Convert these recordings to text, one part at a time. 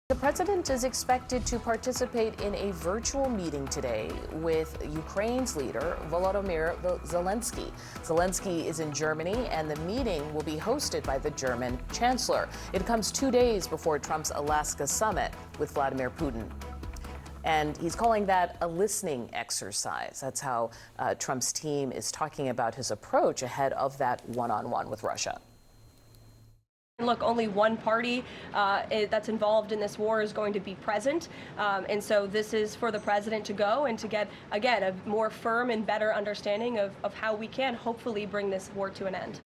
The president is expected to participate in a virtual meeting today with Ukraine's leader, Volodymyr Zelensky. Zelensky is in Germany, and the meeting will be hosted by the German chancellor. It comes 2 days before Trump's Alaska summit with Vladimir Putin. And he's calling that a listening exercise. That's how Trump's team is talking about his approach ahead of that one-on-one with Russia. Look, only one party that's involved in this war is going to be present. And so this is for the president to go and to get, again, a more firm and better understanding of how we can hopefully bring this war to an end.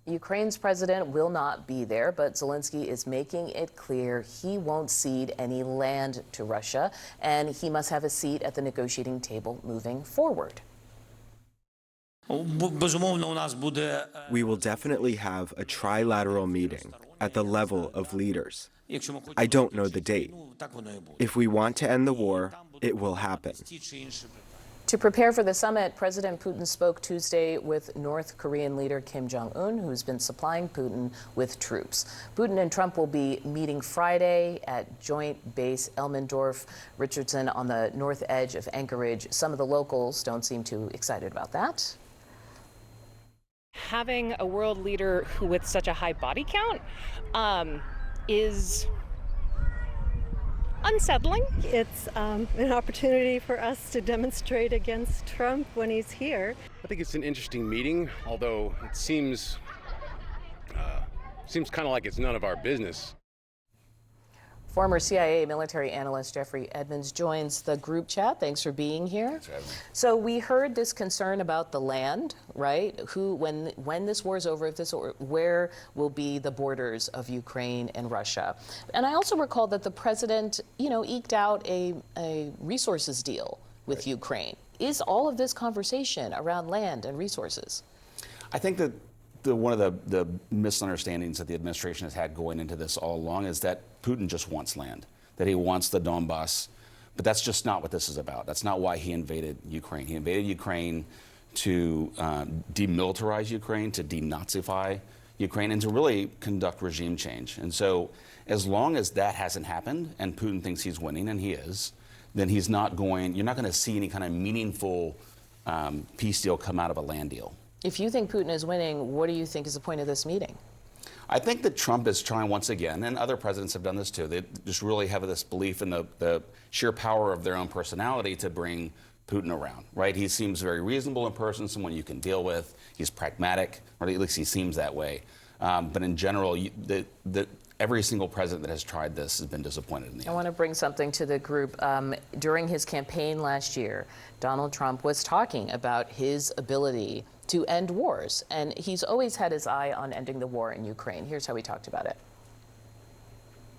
Ukraine's president will not be there, but Zelensky is making it clear he won't cede any land to Russia, and he must have a seat at the negotiating table moving forward. We will definitely have a trilateral meeting at the level of leaders. I don't know the date. If we want to end the war, it will happen. To prepare for the summit, President Putin spoke Tuesday with North Korean leader Kim Jong-un, who's been supplying Putin with troops. Putin and Trump will be meeting Friday at Joint Base Elmendorf Richardson on the north edge of Anchorage. Some of the locals don't seem too excited about that. Having a world leader who with such a high body count is unsettling. It's an opportunity for us to demonstrate against Trump when he's here. I think it's an interesting meeting, although it seems kind of like it's none of our business. Former CIA military analyst Jeffrey Edmonds joins the group chat. Thanks for being here. So we heard this concern about the land, right? When this war is over, where will be the borders of Ukraine and Russia? And I also recall that the president, eked out a resources deal with Ukraine. Is all of this conversation around land and resources? I think that one of the misunderstandings that the administration has had going into this all along is that Putin just wants land, that he wants the Donbass. But that's just not what this is about. That's not why he invaded Ukraine. He invaded Ukraine to demilitarize Ukraine, to denazify Ukraine, and to really conduct regime change. And so as long as that hasn't happened and Putin thinks he's winning, and he is, then you're not going to see any kind of meaningful peace deal come out of a land deal. If you think Putin is winning, what do you think is the point of this meeting? I think that Trump is trying once again, and other presidents have done this too, they just really have this belief in the sheer power of their own personality to bring Putin around, right? He seems very reasonable in person, someone you can deal with. He's pragmatic, or at least he seems that way. But in general, every single president that has tried this has been disappointed in the end. I want to bring something to the group. During his campaign last year, Donald Trump was talking about his ability to end wars, and he's always had his eye on ending the war in Ukraine. Here's how he talked about it.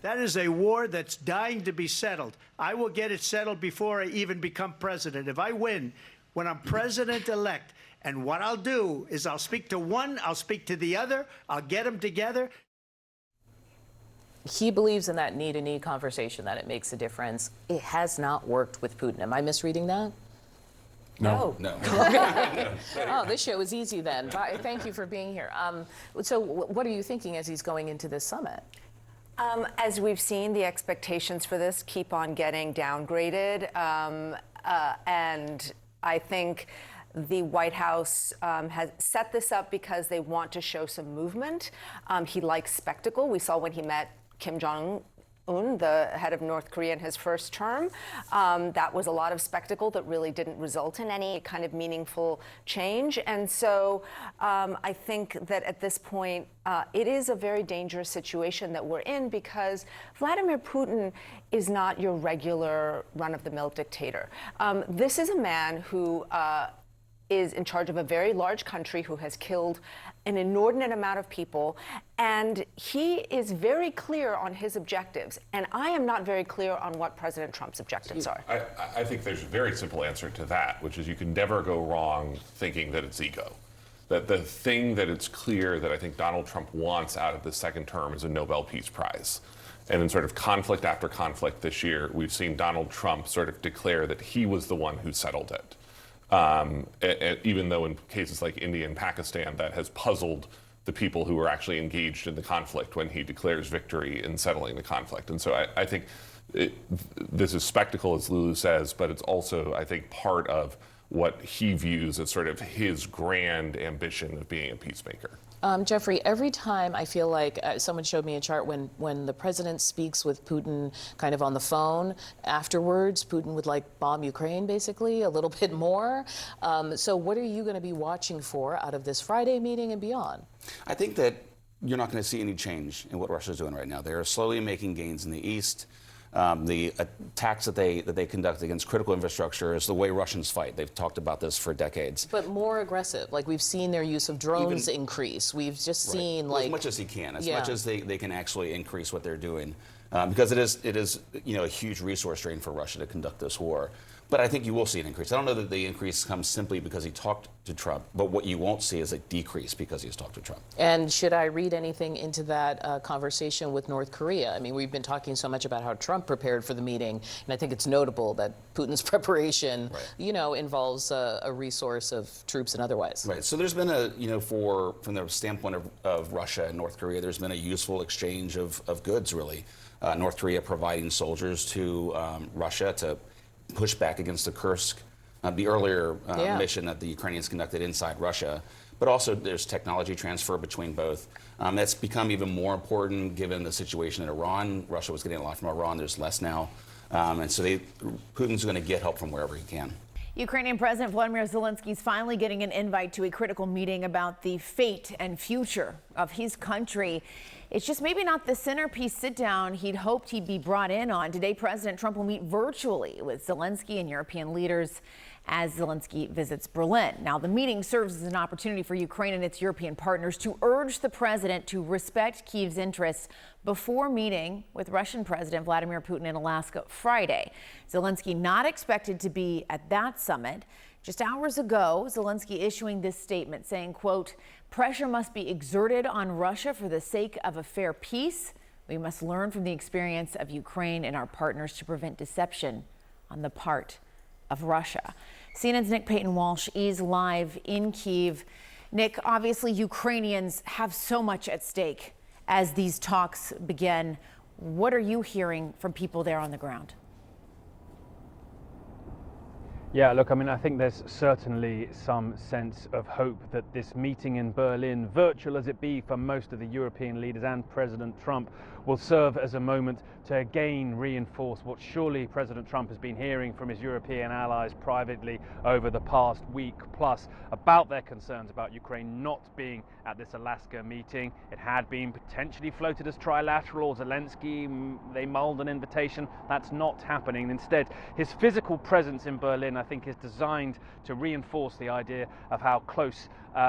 That is a war that's dying to be settled. I will get it settled before I even become president. If I win, when I'm president-elect, and what I'll do is I'll speak to one, I'll speak to the other, I'll get them together. He believes in that knee-to-knee conversation, that it makes a difference. It has not worked with Putin. Am I misreading that? No. Oh, this show is easy then. Thank you for being here. So what are you thinking as he's going into this summit? As we've seen, the expectations for this keep on getting downgraded. And I think the White House has set this up because they want to show some movement. He likes spectacle. We saw when he met Kim Jong-un, the head of North Korea, in his first term. That was a lot of spectacle that really didn't result in any kind of meaningful change. And so I think that at this point, it is a very dangerous situation that we're in, because Vladimir Putin is not your regular run-of-the-mill dictator. This is a man who is in charge of a very large country, who has killed an inordinate amount of people, and he is very clear on his objectives. And I am not very clear on what President Trump's objectives are. I think there's a very simple answer to that, which is you can never go wrong thinking that it's ego. That the thing that it's clear that I think Donald Trump wants out of the second term is a Nobel Peace Prize. And in sort of conflict after conflict this year, we've seen Donald Trump sort of declare that he was the one who settled it. Even though in cases like India and Pakistan, that has puzzled the people who are actually engaged in the conflict when he declares victory in settling the conflict. And so I think this is spectacle, as Lulu says, but it's also, I think, part of what he views as sort of his grand ambition of being a peacemaker. Jeffrey, every time I feel like someone showed me a chart when the president speaks with Putin kind of on the phone, afterwards, Putin would like bomb Ukraine basically a little bit more. So what are you going to be watching for out of this Friday meeting and beyond? I think that you're not going to see any change in what Russia's doing right now. They are slowly making gains in the east. The attacks that they conduct against critical infrastructure is the way Russians fight. They've talked about this for decades. But more aggressive. Like, we've seen their use of drones increase. We've just seen, well, like... as much as he can, as much as they can actually increase what they're doing. Because it is a huge resource drain for Russia to conduct this war. But I think you will see an increase. I don't know that the increase comes simply because he talked to Trump, but what you won't see is a decrease because he's talked to Trump. And should I read anything into that conversation with North Korea? I mean, we've been talking so much about how Trump prepared for the meeting, and I think it's notable that Putin's preparation, involves a resource of troops and otherwise. Right. So there's been from the standpoint of Russia and North Korea, there's been a useful exchange of goods, really. North Korea providing soldiers to Russia to push back against the Kursk, the earlier mission that the Ukrainians conducted inside Russia. But also there's technology transfer between both. That's become even more important given the situation in Iran. Russia was getting a lot from Iran. There's less now. And so Putin's going to get help from wherever he can. Ukrainian President Volodymyr Zelensky is finally getting an invite to a critical meeting about the fate and future of his country. It's just maybe not the centerpiece sit-down he'd hoped he'd be brought in on. Today, President Trump will meet virtually with Zelensky and European leaders as Zelensky visits Berlin. Now, the meeting serves as an opportunity for Ukraine and its European partners to urge the president to respect Kyiv's interests before meeting with Russian President Vladimir Putin in Alaska Friday. Zelensky not expected to be at that summit. Just hours ago, Zelensky issuing this statement saying, quote, "Pressure must be exerted on Russia for the sake of a fair peace. We must learn from the experience of Ukraine and our partners to prevent deception on the part of Russia." CNN's Nick Payton-Walsh is live in Kyiv. Nick, obviously Ukrainians have so much at stake as these talks begin. What are you hearing from people there on the ground? Yeah, look, I mean, I think there's certainly some sense of hope that this meeting in Berlin, virtual as it be for most of the European leaders and President Trump, will serve as a moment to again reinforce what surely President Trump has been hearing from his European allies privately over the past week plus about their concerns about Ukraine not being at this Alaska meeting. It had been potentially floated as trilateral. Zelensky, they mulled an invitation. That's not happening. Instead, his physical presence in Berlin, I think, is designed to reinforce the idea of how close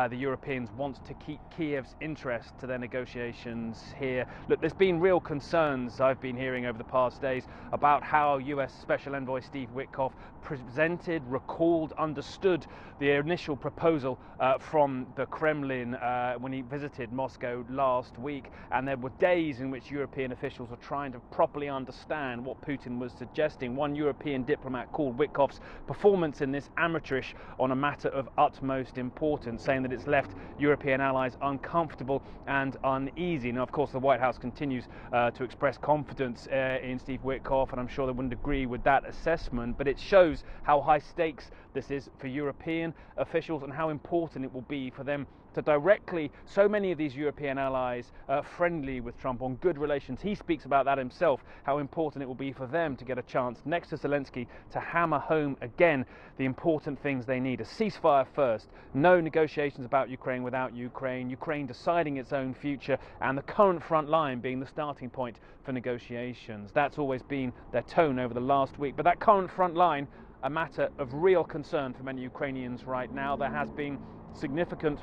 the Europeans want to keep Kyiv's interest to their negotiations here. Look, there's been real concerns I've been hearing over the past days about how US Special Envoy Steve Witkoff presented, recalled, understood the initial proposal from the Kremlin when he visited Moscow last week. And there were days in which European officials were trying to properly understand what Putin was suggesting. One European diplomat called Witkoff's performance in this amateurish on a matter of utmost importance, saying that it's left European allies uncomfortable and uneasy. Now, of course, the White House continues to express confidence in Steve Witkoff, and I'm sure they wouldn't agree with that assessment, but it shows how high stakes this is for European officials and how important it will be for them to directly, so many of these European allies friendly with Trump, on good relations. He speaks about that himself, how important it will be for them to get a chance next to Zelensky to hammer home again the important things they need. A ceasefire first, no negotiations about Ukraine without Ukraine, Ukraine deciding its own future, and the current front line being the starting point for negotiations. That's always been their tone over the last week. But that current front line, a matter of real concern for many Ukrainians right now. There has been significant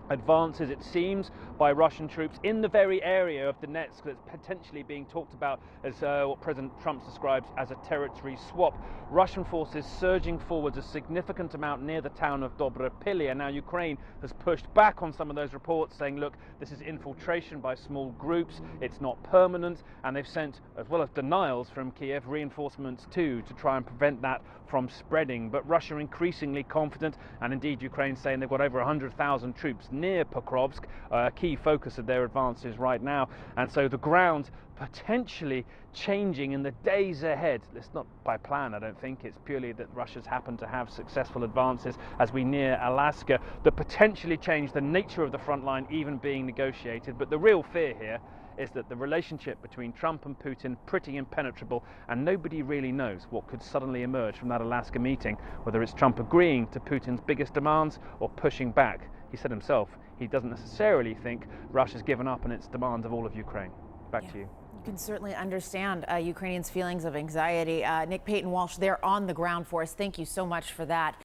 advances, it seems, by Russian troops in the very area of Donetsk that's potentially being talked about as what President Trump describes as a territory swap. Russian forces surging forwards a significant amount near the town of Dobropilya. Now, Ukraine has pushed back on some of those reports, saying, look, this is infiltration by small groups, it's not permanent, and they've sent, as well as denials from Kiev, reinforcements too, to try and prevent that from spreading. But Russia increasingly confident, and indeed Ukraine saying they've got over 100,000 troops near Pokrovsk, a key focus of their advances right now. And so the ground potentially changing in the days ahead. It's not by plan, I don't think. It's purely that Russia's happened to have successful advances as we near Alaska that potentially change the nature of the front line even being negotiated. But the real fear here is that the relationship between Trump and Putin pretty impenetrable, and nobody really knows what could suddenly emerge from that Alaska meeting, whether it's Trump agreeing to Putin's biggest demands or pushing back. He said himself he doesn't necessarily think Russia's given up on its demands of all of Ukraine. Back to you. You can certainly understand Ukrainians' feelings of anxiety. Nick Payton Walsh there on the ground for us. Thank you so much for that.